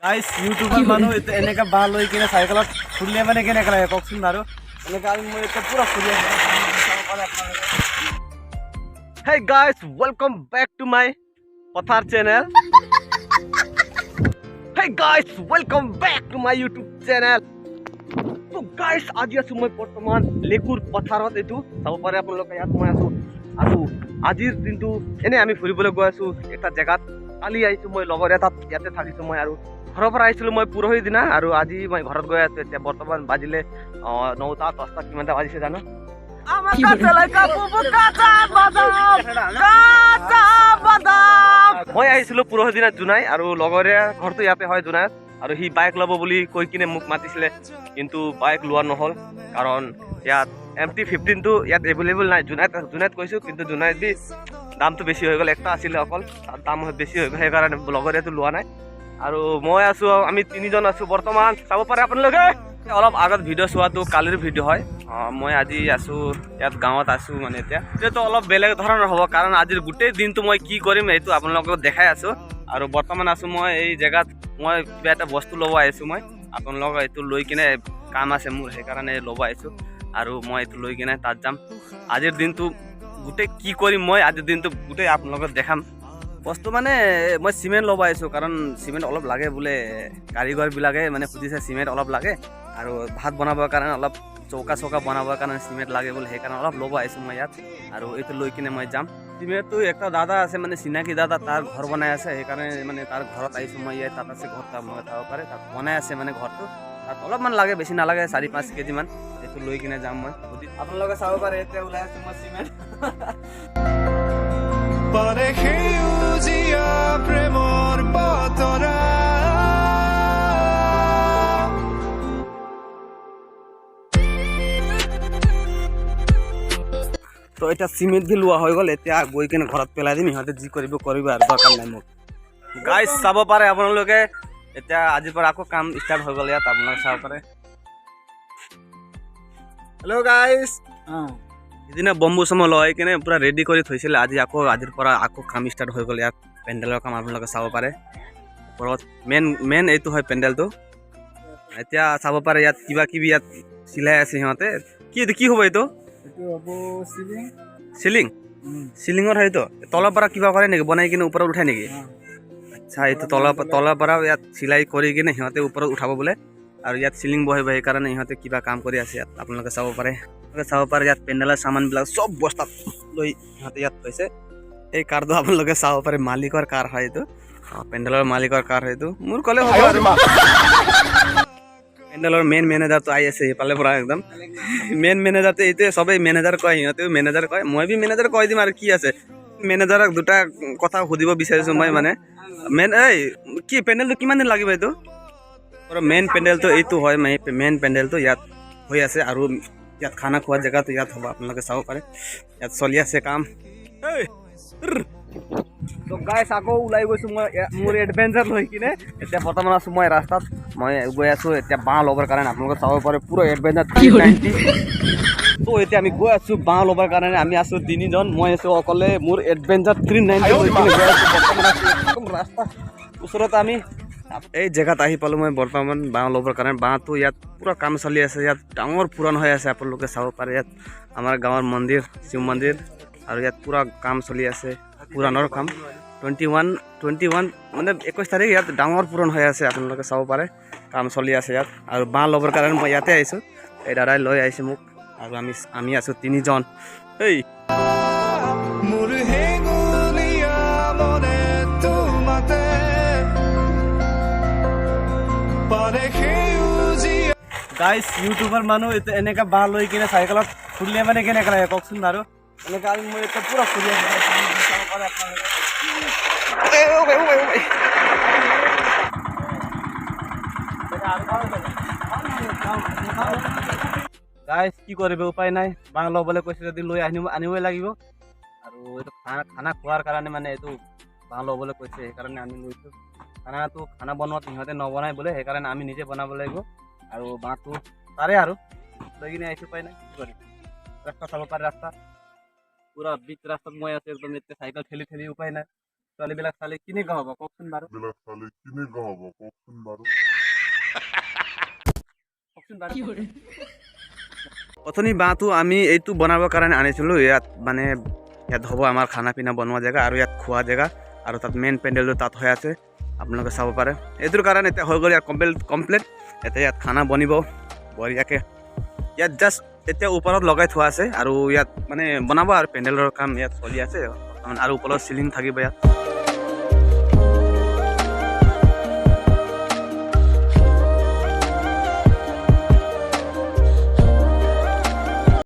Guys ইউটিউবৰ মানুহ এনেকা বাহ লৈ কিনে চাইকেলত ফুৰিলে মানে কেনেকা লাগে কওকচোন বাৰু এনেকা আমি মই এতিয়া পুৰা ফুৰি আছো। Hey guys, welcome back to my Pathar channel. Hey guys, welcome back to my YouTube channel. So guys, আজি আছো মই বৰ্তমান লেকুৰ পথাৰত এইটো চাব পাৰে আপোনালোকে ইয়াত মই আছো আৰু আজিৰ দিনটো এনে আমি ফুৰিবলৈ গৈ আছো এটা জেগাত কালি আহিছো মই লগৰ এটাত ইয়াতে থাকিছো মই আৰু ঘৰৰ পৰা আহিছিলো মই পৰহি দিনা আৰু আজি মই ঘৰত গৈ আছো এতিয়া বৰ্তমান বাজিলে 9টা 10টা কিমানটা বাজিছে জানো মই আহিছিলো পৰহি দিনা জোনাই আৰু লগৰে ঘৰটো ইয়াতে হয় জোনাইত আৰু সি বাইক ল'ব বুলি কৈ কিনে মোক মাতিছিলে কিন্তু বাইক লোৱা নহ'ল কাৰণ ইয়াত MT-15টো ইয়াত এভেইলেবল নাই জোনাইত কৈছো কিন্তু জোনাইত দি দামটো বেছি হৈ গ'ল একটা আছিলে অকল তাৰ দাম বেছি হৈ গ'ল সেইকাৰণে লগৰেতো লোৱা নাই আৰু মই আছো আমি তিনিজন আছো বৰ্তমান চাব পাৰে আপোনালোকে অলপ আগত ভিডিঅ' চোৱাটো কালিৰ ভিডিঅ' হয় মই আজি আছো ইয়াত গাঁৱত আছো মানে এতিয়াতো অলপ বেলেগ ধৰণৰ হ'ব কাৰণ আজিৰ গোটেই দিনটো মই কি কৰিম এইটো আপোনালোকক দেখাই আছো আৰু বৰ্তমান আছো মই এই জেগাত মই কিবা এটা বস্তু ল'ব আহিছো মই আপোনালোকক এইটো লৈ কিনে কাম আছে মোৰ সেইকাৰণে ল'ব আহিছো আৰু মই এইটো লৈ কিনে তাত যাম আজিৰ দিনটো গোটেই কি কৰিম মই আজিৰ দিনটো গোটেই আপোনালোকক দেখাম বস্তু মানে মই চিমেণ্ট ল'ব আহিছোঁ কাৰণ চিমেণ্ট অলপ লাগে বোলে কাৰিকৰবিলাকে মানে খুজিছে চিমেণ্ট অলপ লাগে আৰু ভাত বনাবৰ কাৰণে অলপ চৌকা বনাবৰ কাৰণে চিমেণ্ট লাগে বোলে সেইকাৰণে অলপ ল'ব আহিছোঁ মই ইয়াত আৰু এইটো লৈ কিনে মই যাম চিমেণ্টটো একটা দাদা আছে মানে চিনাকি দাদা তাৰ ঘৰ বনাই আছে সেইকাৰণে মানে তাৰ ঘৰত আহিছোঁ মই ইয়াত তাত আছে ঘৰত মই চাব পাৰে তাত বনাই আছে মানে ঘৰটো তাত অলপমান লাগে বেছি নালাগে 4-5 কেজিমান এইটো লৈ কিনে যাম মই আপোনালোকে চাব পাৰে এতিয়া ওলাই আছোঁ মই চিমেণ্ট Pane সেউজীয়া প্ৰেমৰ বতৰা তো এটা চিমেণ্ট দি লোৱা হৈ গ'ল এতিয়া গৈ কিনে ঘৰত পেলাই দিম সিহঁতে যি কৰিব আৰু দৰকাৰ নাই মোক গাইজ চাব পাৰে আপোনালোকে এতিয়া আজিৰ পৰা আকৌ কাম ষ্টাৰ্ট হৈ গ'ল ইয়াত আপোনালোকে চাব পাৰে হেল্ল' গাইজ সিদিনা বম্বু চম্বু লগাই কিনে পুৰা ৰেডি কৰি থৈছিলে আজিৰ পৰা আকৌ কাম ষ্টাৰ্ট হৈ গ'ল ইয়াত পেণ্ডেলৰ কাম আপোনালোকে চাব পাৰে ওপৰত মেইন এইটো হয় পেণ্ডেলটো এতিয়া চাব পাৰে ইয়াত কিবা কিবি ইয়াত চিলাই আছে সিহঁতে কি হ'ব এইটো চিলিঙৰ হয়তো তলৰ পৰা কিবা কৰে নেকি বনাই কিনে ওপৰত উঠাই নেকি আচ্ছা এইটো তলৰ পৰা ইয়াত চিলাই কৰি কিনে সিহঁতে ওপৰত উঠাব বোলে আৰু ইয়াত চিলিং বহিব সেইকাৰণে সিহঁতে কিবা কাম কৰি আছে ইয়াত আপোনালোকে চাব পাৰে ইয়াত পেণ্ডেলৰ সামানবিলাক চব বস্তাত লৈ সিহঁতে ইয়াত থৈছে এই কাৰটো আপোনালোকে চাব পাৰে মালিকৰ কাৰ হয় এইটো পেণ্ডেলৰ মালিকৰ কাৰ হয় এইটো মোৰ ক'লে হ'ব আৰু পেণ্ডেলৰ মেইন মেনেজাৰটো আহি আছে সেইফালে পৰা একদম মেইন মেনেজাৰটো এইটোৱে চবেই মেনেজাৰ কয় সিহঁতেও মেনেজাৰ কয় মই বি মেনেজাৰ কৈ দিম আৰু কি আছে মেনেজাৰক দুটা কথা সুধিব বিচাৰিছোঁ মই মানে কি পেণ্ডেলটো কিমান দিন লাগিব এইটো মেইন পেণ্ডেলটো এইটো হয় মেইন পেণ্ডেলটো ইয়াত হৈ আছে আৰু ইয়াত খানা খোৱা জেগাটো ইয়াত হ'ব আপোনালোকে চাব পাৰে ইয়াত চলি আছে কাম তো গাইছ আকৌ ওলাই গৈছোঁ মই মোৰ এডভেঞ্চাৰ লৈ কিনে এতিয়া বৰ্তমান আছোঁ মই ৰাস্তাত মই গৈ আছোঁ এতিয়া বাঁহ ল'বৰ কাৰণে আপোনালোকে চাব পাৰে পুৰা এডভেঞ্চাৰ 390 তো এতিয়া আমি গৈ আছোঁ বাঁহ ল'বৰ কাৰণে আমি আছোঁ তিনিজন মই আছোঁ অকলে মোৰ এডভেঞ্চাৰ 390 লৈ কিনে গৈ আছোঁ বৰ্তমান আছোঁ একদম ৰাস্তা ওচৰত আমি এই জেগাত আহি পালোঁ মই বৰ্তমান বাঁহ ল'বৰ কাৰণে বাঁহটো ইয়াত পুৰা কাম চলি আছে ইয়াত ডাঙৰ পুৰাণ হৈ আছে আপোনালোকে চাব পাৰে ইয়াত আমাৰ গাঁৱৰ মন্দিৰ শিৱ মন্দিৰ আৰু ইয়াত পুৰা কাম চলি আছে পুৰাণৰ কাম 21 মানে 21 তাৰিখ ইয়াত ডাঙৰ পুৰণ হৈ আছে আপোনালোকে চাব পাৰে কাম চলি আছে ইয়াত আৰু বাঁহ ল'বৰ কাৰণে মই ইয়াতে আহিছোঁ এই দাদাই লৈ আহিছে মোক আৰু আমি আছোঁ তিনিজন এই মোৰ হেঙুলীয়া মনে তোমাতে pane সেউজীয়া গাইজ ইউটিউবৰ মানুহ এনেকা বাঁহ লৈ কিনে চাইকেলত ফুৰিলে মানে কেনেকা লাগে কওকচোন বাৰু এনেকা আমি মই এতিয়া পুৰা ফুৰি আছোঁ গাইজ কি কৰিব উপায় নাই বাঁহ ল'বলৈ কৈছে যদি লৈ আনিবই লাগিব আৰু এইটো খানা খোৱাৰ কাৰণে মানে এইটো বাঁহ ল'বলৈ কৈছে সেইকাৰণে আমি লৈছোঁ খানা বনোৱাত সিহঁতে নবনাই বোলে সেইকাৰণে আমি নিজে বনাব লাগিব আৰু বাঁহটো তাৰে আৰু লৈ কিনে আহিছোঁ উপায় নাই কি কৰিম ৰাস্তা চাব পাৰে ৰাস্তা পুৰা বিচ ৰাস্তাত মই আছোঁ একদম এতিয়া চাইকেল ঠেলি উপায় নাই ছোৱালীবিলাক চালে কেনেকুৱা হ'ব কওকচোন বাৰু অথনি বাঁহটো আমি এইটো বনাবৰ কাৰণে আনিছিলোঁ ইয়াত মানে ইয়াত হ'ব আমাৰ খানা পিনা বনোৱা জেগা আৰু ইয়াত খোৱা জেগা আৰু তাত মেইন পেণ্ডেলটো তাত হৈ আছে আপোনালোকে চাব পাৰে এইটোৰ কাৰণে এতিয়া হৈ গ'ল ইয়াত কমপ্লিট এতিয়া ইয়াত খানা বনিব বঢ়িয়াকৈ ইয়াত জাষ্ট এতিয়া ওপৰত লগাই থোৱা আছে আৰু ইয়াত মানে বনাব আৰু পেণ্ডেলৰ কাম ইয়াত চলি আছে আৰু ওপৰত চিলিং থাকিব ইয়াত